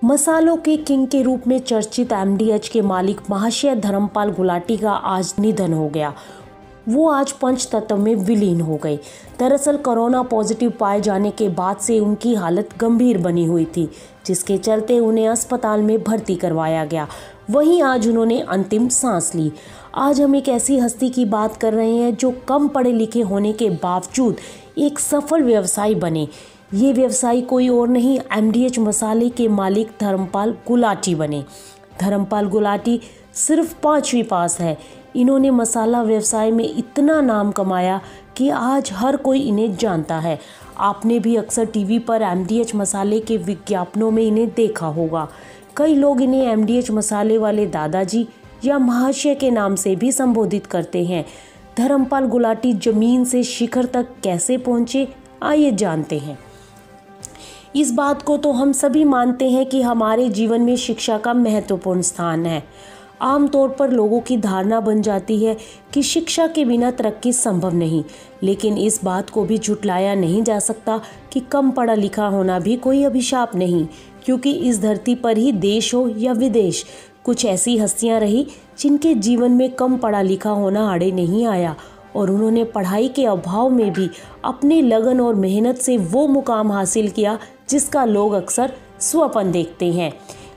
मसालों के किंग के रूप में चर्चित एमडीएच के मालिक महाशय धर्मपाल गुलाटी का आज निधन हो गया। वो आज पंचतत्व में विलीन हो गए। दरअसल कोरोना पॉजिटिव पाए जाने के बाद से उनकी हालत गंभीर बनी हुई थी, जिसके चलते उन्हें अस्पताल में भर्ती करवाया गया। वहीं आज उन्होंने अंतिम सांस ली। आज हम एक ऐसी हस्ती की बात कर रहे हैं जो कम पढ़े लिखे होने के बावजूद एक सफल व्यवसायी बने। ये व्यवसायी कोई और नहीं, एमडीएच मसाले के मालिक धर्मपाल गुलाटी बने। धर्मपाल गुलाटी सिर्फ 5वीं पास है। इन्होंने मसाला व्यवसाय में इतना नाम कमाया कि आज हर कोई इन्हें जानता है। आपने भी अक्सर टीवी पर एमडीएच मसाले के विज्ञापनों में इन्हें देखा होगा। कई लोग इन्हें एमडीएच मसाले वाले दादाजी या महाशय के नाम से भी संबोधित करते हैं। धर्मपाल गुलाटी जमीन से शिखर तक कैसे पहुंचे, आइए जानते हैं। इस बात को तो हम सभी मानते हैं कि हमारे जीवन में शिक्षा का महत्वपूर्ण स्थान है। आमतौर पर लोगों की धारणा बन जाती है कि शिक्षा के बिना तरक्की संभव नहीं, लेकिन इस बात को भी झुटलाया नहीं जा सकता कि कम पढ़ा लिखा होना भी कोई अभिशाप नहीं, क्योंकि इस धरती पर ही देश हो या विदेश, कुछ ऐसी हस्तियां रही जिनके जीवन में कम पढ़ा लिखा होना आड़े नहीं आया और उन्होंने पढ़ाई के अभाव में भी अपनी लगन और मेहनत से वो मुकाम हासिल किया जिसका लोग अक्सर स्वप्न देखते हैं।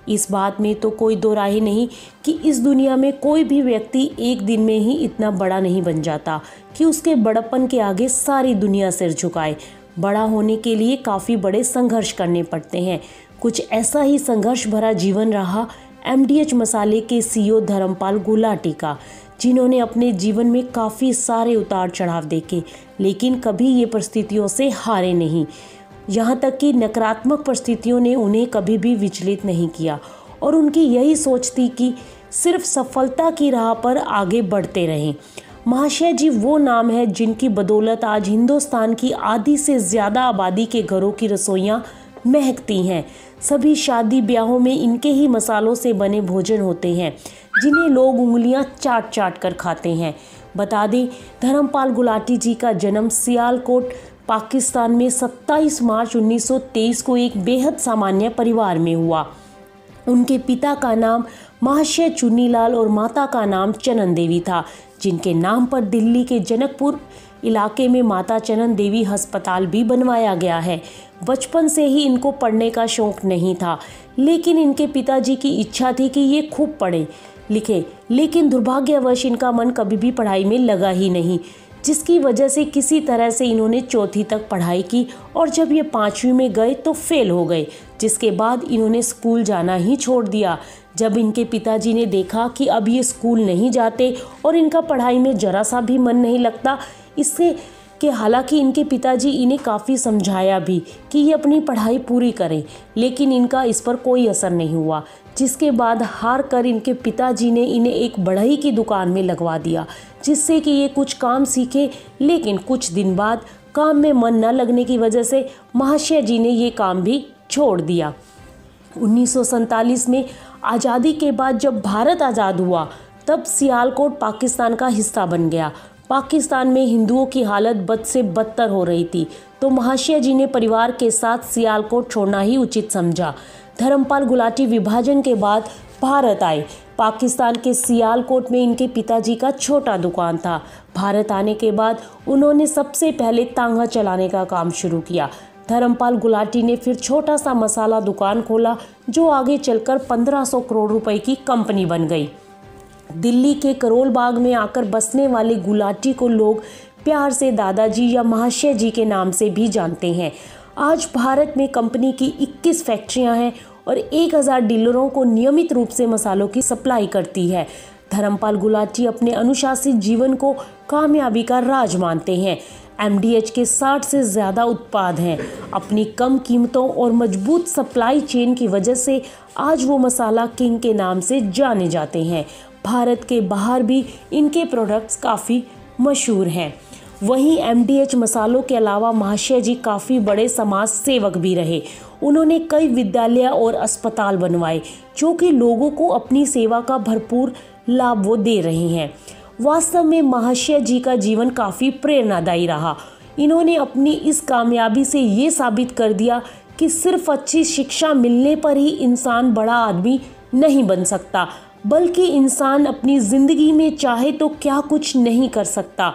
इस बात में तो कोई दो राय नहीं कि इस दुनिया में कोई भी व्यक्ति एक दिन में ही इतना बड़ा नहीं बन जाता कि उसके बड़प्पन के आगे सारी दुनिया सिर झुकाए। बड़ा होने के लिए काफ़ी बड़े संघर्ष करने पड़ते हैं। कुछ ऐसा ही संघर्ष भरा जीवन रहा एमडीएच मसाले के सीईओ धर्मपाल गुलाटी का, जिन्होंने अपने जीवन में काफ़ी सारे उतार चढ़ाव देखे, लेकिन कभी ये परिस्थितियों से हारे नहीं। यहाँ तक कि नकारात्मक परिस्थितियों ने उन्हें कभी भी विचलित नहीं किया और उनकी यही सोच थी कि सिर्फ सफलता की राह पर आगे बढ़ते रहें। महाशय जी वो नाम है जिनकी बदौलत आज हिंदुस्तान की आधी से ज़्यादा आबादी के घरों की रसोइयाँ महकती हैं। सभी शादी ब्याहों में इनके ही मसालों से बने भोजन होते हैं, जिन्हें लोग उंगलियां चाट चाट कर खाते हैं। बता दें, धर्मपाल गुलाटी जी का जन्म सियालकोट पाकिस्तान में 27 मार्च 1923 को एक बेहद सामान्य परिवार में हुआ। उनके पिता का नाम महाशय चुन्नीलाल और माता का नाम चनन देवी था, जिनके नाम पर दिल्ली के जनकपुर इलाके में माता चनन देवी अस्पताल भी बनवाया गया है। बचपन से ही इनको पढ़ने का शौक नहीं था, लेकिन इनके पिताजी की इच्छा थी कि ये खूब पढ़े लिखे, लेकिन दुर्भाग्यवश इनका मन कभी भी पढ़ाई में लगा ही नहीं, जिसकी वजह से किसी तरह से इन्होंने 4वीं तक पढ़ाई की और जब ये 5वीं में गए तो फेल हो गए, जिसके बाद इन्होंने स्कूल जाना ही छोड़ दिया। जब इनके पिताजी ने देखा कि अब ये स्कूल नहीं जाते और इनका पढ़ाई में जरा सा भी मन नहीं लगता, इससे कि हालांकि इनके पिताजी इन्हें काफ़ी समझाया भी कि ये अपनी पढ़ाई पूरी करें, लेकिन इनका इस पर कोई असर नहीं हुआ, जिसके बाद हार कर इनके पिताजी ने इन्हें एक बढ़ई की दुकान में लगवा दिया, जिससे कि ये कुछ काम सीखे। लेकिन कुछ दिन बाद काम में मन न लगने की वजह से महाशय जी ने ये काम भी छोड़ दिया। 1947 में आज़ादी के बाद जब भारत आज़ाद हुआ, तब सियालकोट पाकिस्तान का हिस्सा बन गया। पाकिस्तान में हिंदुओं की हालत बद से बदतर हो रही थी, तो महाशय जी ने परिवार के साथ सियालकोट छोड़ना ही उचित समझा। धर्मपाल गुलाटी विभाजन के बाद भारत आए। पाकिस्तान के सियालकोट में इनके पिताजी का छोटा दुकान था। भारत आने के बाद उन्होंने सबसे पहले तांगा चलाने का काम शुरू किया। धर्मपाल गुलाटी ने फिर छोटा सा मसाला दुकान खोला, जो आगे चलकर 1500 करोड़ रुपए की कंपनी बन गई। दिल्ली के करोल बाग में आकर बसने वाले गुलाटी को लोग प्यार से दादाजी या महाशय जी के नाम से भी जानते हैं। आज भारत में कंपनी की 21 फैक्ट्रियां हैं और 1000 डीलरों को नियमित रूप से मसालों की सप्लाई करती है। धर्मपाल गुलाटी अपने अनुशासित जीवन को कामयाबी का राज मानते हैं। एमडीएच के 60 से ज़्यादा उत्पाद हैं। अपनी कम कीमतों और मजबूत सप्लाई चेन की वजह से आज वो मसाला किंग के नाम से जाने जाते हैं। भारत के बाहर भी इनके प्रोडक्ट्स काफ़ी मशहूर हैं। वहीं एमडीएच मसालों के अलावा महाशय जी काफ़ी बड़े समाज सेवक भी रहे। उन्होंने कई विद्यालय और अस्पताल बनवाए, जो कि लोगों को अपनी सेवा का भरपूर लाभ वो दे रहे हैं। वास्तव में महाशय जी का जीवन काफ़ी प्रेरणादायी रहा। इन्होंने अपनी इस कामयाबी से ये साबित कर दिया कि सिर्फ अच्छी शिक्षा मिलने पर ही इंसान बड़ा आदमी नहीं बन सकता, बल्कि इंसान अपनी ज़िंदगी में चाहे तो क्या कुछ नहीं कर सकता।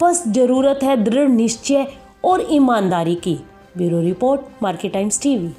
बस ज़रूरत है दृढ़ निश्चय और ईमानदारी की। Bureau report, market times TV.